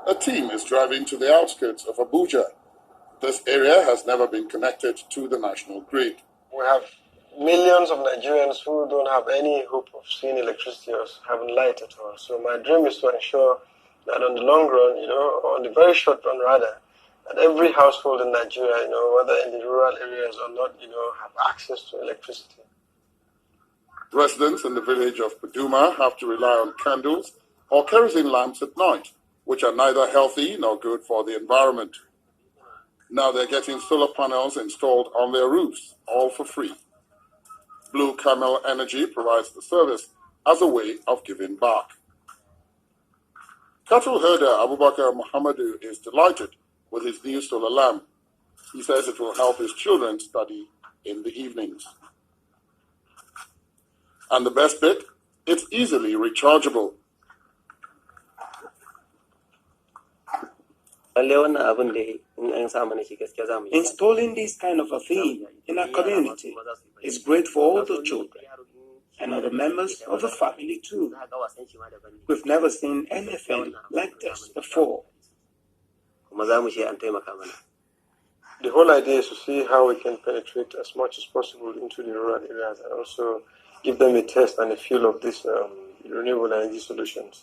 A team is driving to the outskirts of Abuja. This area has never been connected to the national grid. We have millions of Nigerians who don't have any hope of seeing electricity or having light at all. So my dream is to ensure that on the long run, or on the very short run rather, that every household in Nigeria, whether in the rural areas or not, have access to electricity. Residents in the village of Paduma have to rely on candles or kerosene lamps at night, which are neither healthy nor good for the environment. Now they're getting solar panels installed on their roofs, all for free. Blue Camel Energy provides the service as a way of giving back. Cattle herder Abubakar Muhammadu is delighted with his new solar lamp. He says it will help his children study in the evenings. And the best bit, it's easily rechargeable. Installing this kind of a thing in our community is great for all the children and other members of the family too. We've never seen anything like this before. The whole idea is to see how we can penetrate as much as possible into the rural areas and also give them a taste and a feel of these renewable energy solutions.